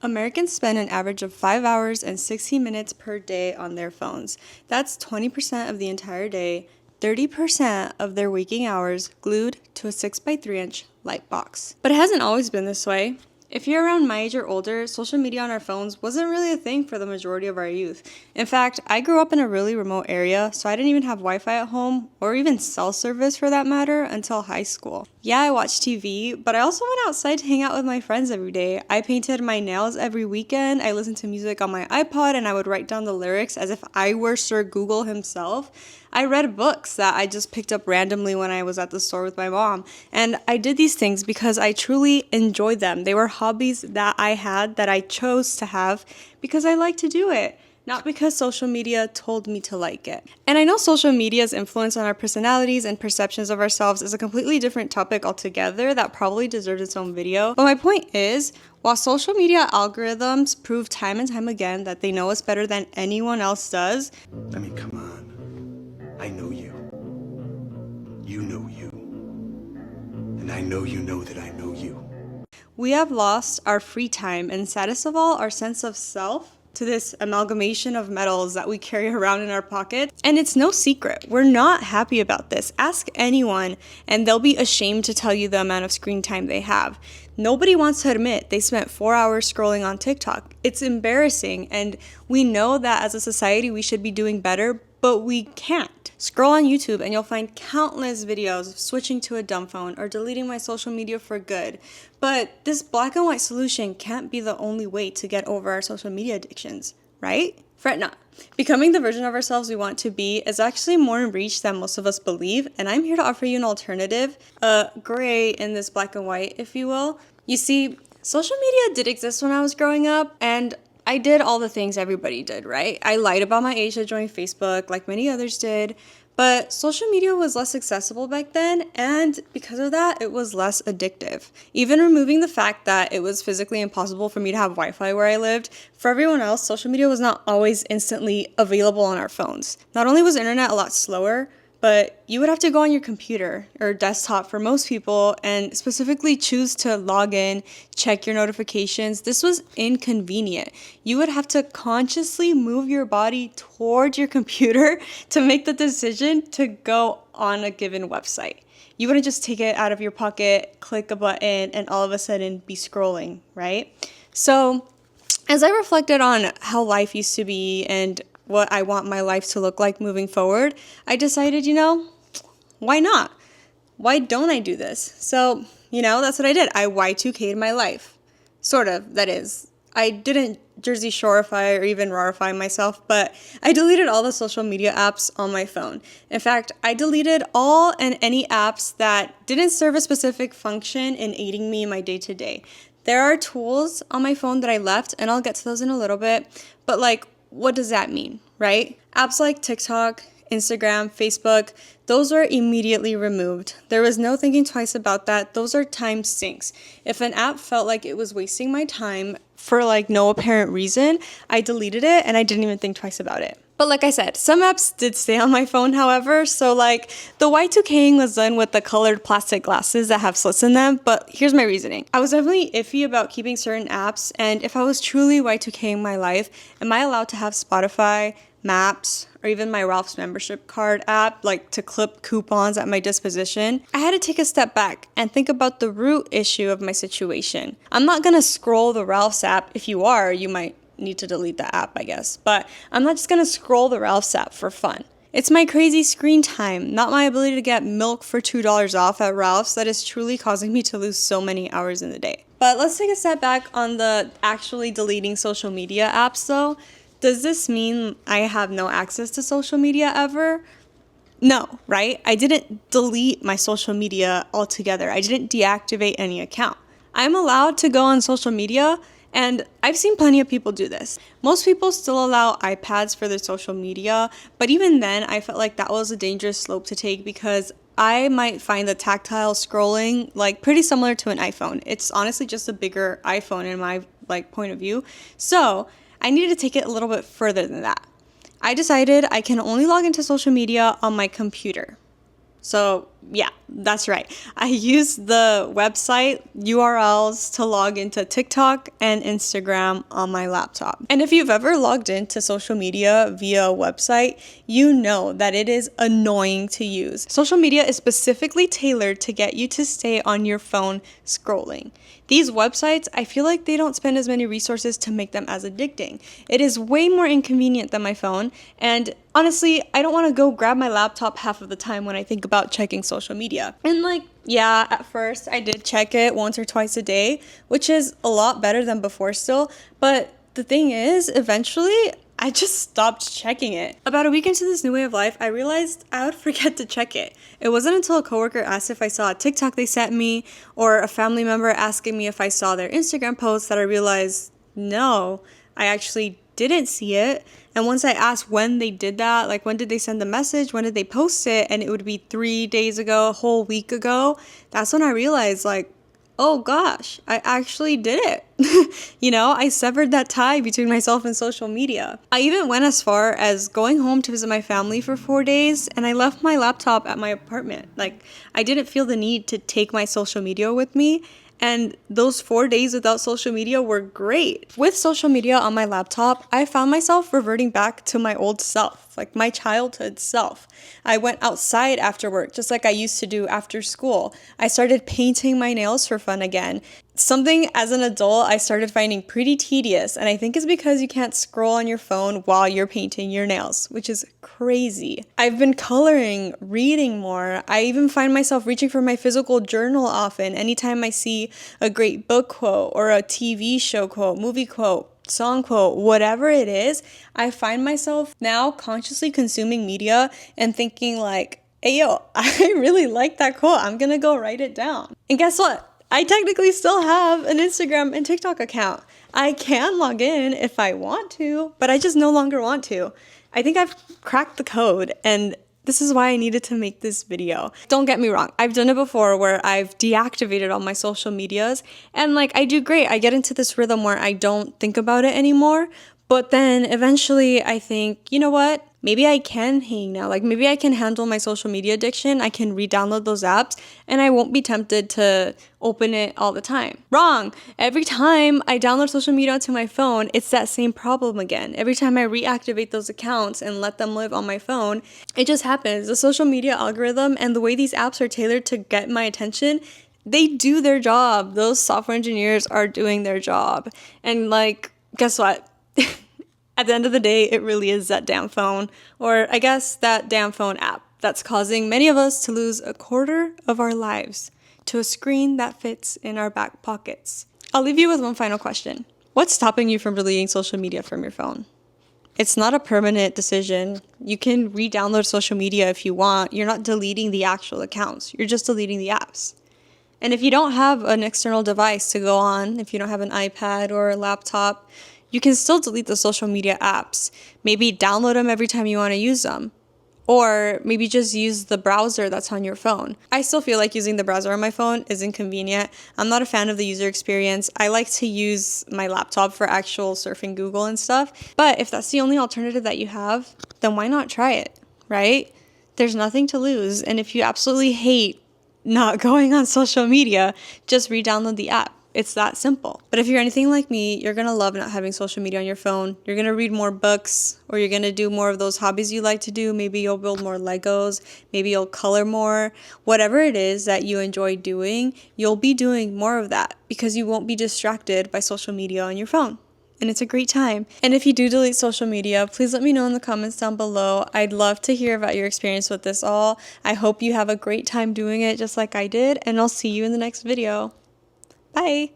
Americans spend an average of 5 hours and 16 minutes per day on their phones. That's 20% of the entire day, 30% of their waking hours glued to a 6x3-inch light box. But it hasn't always been this way. If you're around my age or older, social media on our phones wasn't really a thing for the majority of our youth. In fact, I grew up in a really remote area, so I didn't even have Wi-Fi at home, or even cell service for that matter, until high school. Yeah, I watched TV, but I also went outside to hang out with my friends every day. I painted my nails every weekend, I listened to music on my iPod, and I would write down the lyrics as if I were Sir Google himself. I read books that I just picked up randomly when I was at the store with my mom. And I did these things because I truly enjoyed them. They were hobbies that I had that I chose to have because I like to do it, not because social media told me to like it. And I know social media's influence on our personalities and perceptions of ourselves is a completely different topic altogether that probably deserves its own video. But my point is, while social media algorithms prove time and time again that they know us better than anyone else does, I mean, come on. I know you. You know you. And I know you know that I know you. we have lost our free time and, saddest of all, our sense of self to this amalgamation of metals that we carry around in our pockets. And it's no secret, we're not happy about this. Ask anyone and they'll be ashamed to tell you the amount of screen time they have. Nobody wants to admit they spent 4 hours scrolling on TikTok. It's embarrassing, and we know that as a society we should be doing better, but we can't. Scroll on YouTube and you'll find countless videos of switching to a dumb phone or deleting my social media for good. But this black and white solution can't be the only way to get over our social media addictions, right? Fret not. Becoming the version of ourselves we want to be is actually more in reach than most of us believe, and I'm here to offer you an alternative, a gray in this black and white, if you will. You see, social media did exist when I was growing up, and I did all the things everybody did, right? I lied about my age to join Facebook like many others did, but social media was less accessible back then, and because of that, it was less addictive. Even removing the fact that it was physically impossible for me to have Wi-Fi where I lived, for everyone else, social media was not always instantly available on our phones. Not only was internet a lot slower, but you would have to go on your computer or desktop for most people and specifically choose to log in, check your notifications. This was inconvenient. You would have to consciously move your body towards your computer to make the decision to go on a given website. You wouldn't just take it out of your pocket, click a button, and all of a sudden be scrolling, right? So as I reflected on how life used to be and what I want my life to look like moving forward, I decided, why not? Why don't I do this? So, that's what I did. I Y2K'd my life. Sort of, that is. I didn't Jersey Shoreify or even Rarify myself, but I deleted all the social media apps on my phone. In fact, I deleted all and any apps that didn't serve a specific function in aiding me in my day-to-day. There are tools on my phone that I left, and I'll get to those in a little bit, but what does that mean, right? Apps like TikTok, Instagram, Facebook, those were immediately removed. There was no thinking twice about that. Those are time sinks. If an app felt like it was wasting my time for no apparent reason, I deleted it and I didn't even think twice about it. But like I said, some apps did stay on my phone, however, so the Y2King was done with the colored plastic glasses that have slits in them, but here's my reasoning. I was definitely iffy about keeping certain apps, and if I was truly Y2King my life, am I allowed to have Spotify, Maps, or even my Ralph's membership card app, to clip coupons at my disposition? I had to take a step back and think about the root issue of my situation. I'm not gonna scroll the Ralph's app. If you are, you might need to delete the app, I guess. But I'm not just gonna scroll the Ralph's app for fun. It's my crazy screen time, not my ability to get milk for $2 off at Ralph's, that is truly causing me to lose so many hours in the day. But let's take a step back on the actually deleting social media apps though. Does this mean I have no access to social media ever? No, right? I didn't delete my social media altogether. I didn't deactivate any account. I'm allowed to go on social media, and I've seen plenty of people do this. Most people still allow iPads for their social media, but even then, I felt like that was a dangerous slope to take because I might find the tactile scrolling pretty similar to an iPhone. It's honestly just a bigger iPhone in my point of view. So I needed to take it a little bit further than that. I decided I can only log into social media on my computer. So Yeah, that's right. I use the website URLs to log into TikTok and Instagram on my laptop. And if you've ever logged into social media via a website, you know that it is annoying to use. Social media is specifically tailored to get you to stay on your phone scrolling. These websites, I feel like they don't spend as many resources to make them as addicting. It is way more inconvenient than my phone, and honestly, I don't want to go grab my laptop half of the time when I think about checking social media. And like, yeah, at first I did check it once or twice a day, which is a lot better than before still, but the thing is, eventually, I just stopped checking it. About a week into this new way of life, I realized I would forget to check it. It wasn't until a coworker asked if I saw a TikTok they sent me or a family member asking me if I saw their Instagram post that I realized, no, I actually didn't see it. And once I asked when they did that, like when did they send the message, when did they post it, and it would be 3 days ago, a whole week ago, that's when I realized like, oh gosh, I actually did it. I severed that tie between myself and social media. I even went as far as going home to visit my family for 4 days, and I left my laptop at my apartment. Like, I didn't feel the need to take my social media with me. And those 4 days without social media were great. With social media on my laptop, I found myself reverting back to my old self, like my childhood self. I went outside after work, just like I used to do after school. I started painting my nails for fun again. Something as an adult I started finding pretty tedious, and I think it's because you can't scroll on your phone while you're painting your nails, which is crazy. I've been coloring, reading more. I even find myself reaching for my physical journal often anytime I see a great book quote or a TV show quote, movie quote, song quote, whatever it is. I find myself now consciously consuming media and thinking like, hey yo, I really like that quote. I'm gonna go write it down. And guess what? I technically still have an Instagram and TikTok account. I can log in if I want to, but I just no longer want to. I think I've cracked the code, and this is why I needed to make this video. Don't get me wrong, I've done it before where I've deactivated all my social medias, and like I do great. I get into this rhythm where I don't think about it anymore, but then eventually I think, you know what? Maybe I can hang now. Like maybe I can handle my social media addiction. I can re-download those apps and I won't be tempted to open it all the time. Wrong. Every time I download social media onto my phone, it's that same problem again. Every time I reactivate those accounts and let them live on my phone, it just happens. The social media algorithm and the way these apps are tailored to get my attention, they do their job. Those software engineers are doing their job. And like, guess what? At the end of the day, it really is that damn phone, or I guess that damn phone app that's causing many of us to lose a quarter of our lives to a screen that fits in our back pockets. I'll leave you with one final question. What's stopping you from deleting social media from your phone? It's not a permanent decision. You can re-download social media if you want. You're not deleting the actual accounts. You're just deleting the apps. And if you don't have an external device to go on, if you don't have an iPad or a laptop, you can still delete the social media apps. Maybe download them every time you want to use them. Or maybe just use the browser that's on your phone. I still feel like using the browser on my phone is inconvenient. I'm not a fan of the user experience. I like to use my laptop for actual surfing Google and stuff. But if that's the only alternative that you have, then why not try it, right? There's nothing to lose. And if you absolutely hate not going on social media, just re-download the app. It's that simple. But if you're anything like me, you're going to love not having social media on your phone. You're going to read more books, or you're going to do more of those hobbies you like to do. Maybe you'll build more Legos. Maybe you'll color more. Whatever it is that you enjoy doing, you'll be doing more of that because you won't be distracted by social media on your phone. And it's a great time. And if you do delete social media, please let me know in the comments down below. I'd love to hear about your experience with this all. I hope you have a great time doing it just like I did, and I'll see you in the next video. Bye!